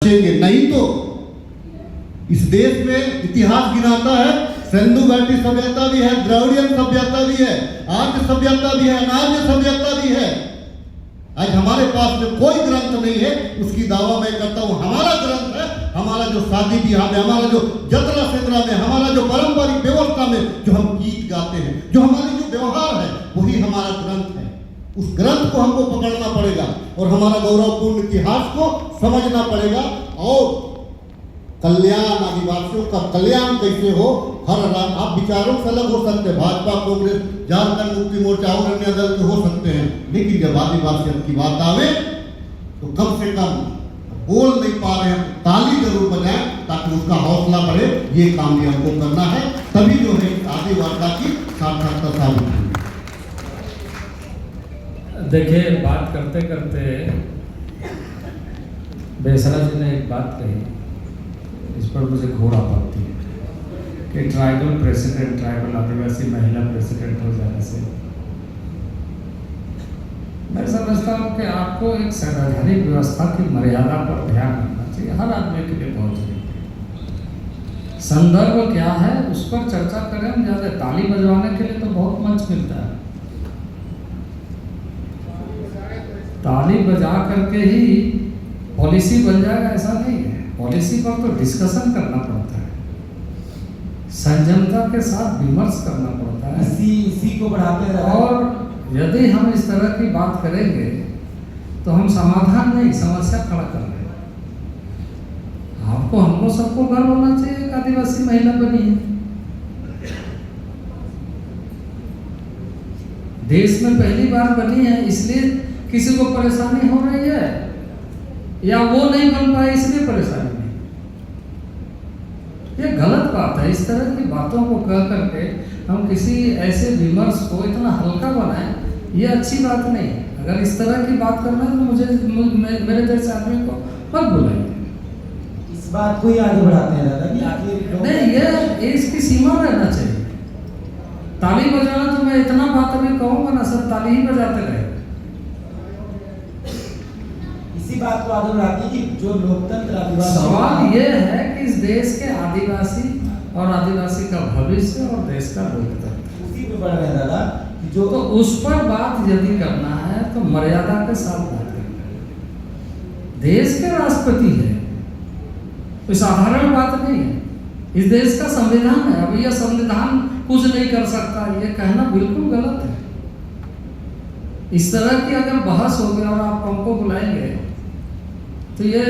नहीं तो इस देश में इतिहास गिनाता है, सिंधु घाटी सभ्यता भी है, द्रविड़ियन सभ्यता भी है, आर्य सभ्यता भी है, अनार्य सभ्यता भी है। आज हमारे पास में कोई ग्रंथ नहीं है, उसकी दावा मैं करता हूं हमारा ग्रंथ है। हमारा जो शादी ब्याह में, हमारा जो जतरा सेतरा में, हमारा जो पारंपरिक व्यवस्था में जो हम गीत गाते हैं, जो हमारी जो व्यवहार है, वही हमारा ग्रंथ है। उस ग्रंथ को हमको पकड़ना पड़ेगा और हमारा गौरवपूर्ण इतिहास को समझना पड़ेगा। और कल्याण, आदिवासियों का कल्याण कैसे हो, हर आप विचारों से अलग हो सकते हैं, भाजपा, कांग्रेस, झारखंड मुक्ति मोर्चा और अन्य दल के हो सकते हैं, लेकिन जब आदिवासियों की बात आवे तो कम से कम बोल नहीं पा रहे हैं, ताली जरूर बजाएं ताकि उसका हौसला बढ़े। ये काम भी हमको करना है, तभी जो है आदिवासियों की सार्थकता साबित होगी। देखिए, बात करते करते बेसरा जी ने एक बात कही, इस पर मुझे घोर आपत्ति है कि ट्राइबल प्रेसिडेंट, ट्राइबल आदिवासी महिला प्रेसिडेंट हो जाने से मैं समझता हूँ कि आपको एक संवैधानिक व्यवस्था की मर्यादा पर ध्यान रखना चाहिए। हर आदमी के लिए बहुत जरूरी है। संदर्भ क्या है उस पर चर्चा करें। हम ज़्यादा ताली बजवाने के लिए तो बहुत मंच मिलता है, ताली बजा करके ही पॉलिसी बन जाएगा ऐसा नहीं है। पॉलिसी पर तो डिस्कशन करना पड़ता है, संयमता के साथ विमर्श करना पड़ता है, इसी को बढ़ाते रहे। और यदि हम इस तरह की बात करेंगे तो हम समाधान नहीं, समस्या खड़ा कर रहे हैं। आपको, हमको, सबको गर्व होना चाहिए एक आदिवासी महिला बनी है। देश में पहली बार बनी है, इसलिए किसी को परेशानी हो रही है, या वो नहीं बन पाए इसलिए परेशानी नहीं। ये गलत बात है। इस तरह की बातों को कह करके हम किसी ऐसे विमर्श को इतना हल्का बनाएं, ये अच्छी बात नहीं। अगर इस तरह की बात करना है तो मुझे, मेरे जैसे आदमी को मत बुलाइए। इस बात को ही आगे बढ़ाते हैं दादा कि आखिर नहीं, ये इसकी सीमा रहना चाहिए। ताली बजाना तो मैं इतना बात अभी कहूँगा ना, सब ताली ही बजाते रहे। इसी बात को आगे बढ़ाते हैं कि जो लोकतंत्र आदिवासी, सवाल ये है कि इस देश के आदिवासी और आदिवासी का भविष्य और देश का लोकतंत्र, उसी पे बढ़ रहे हैं दादा कि जो तो उस पर बात यदि करना है तो मर्यादा के साथ बात करना है। देश के राष्ट्रपति है, कोई साधारण बात नहीं है। इस देश का संविधान है। अब यह संविधान कुछ नहीं कर सकता, ये कहना बिल्कुल गलत है। इस तरह की अगर बहस होगी और आप हमको बुलाएंगे तो ये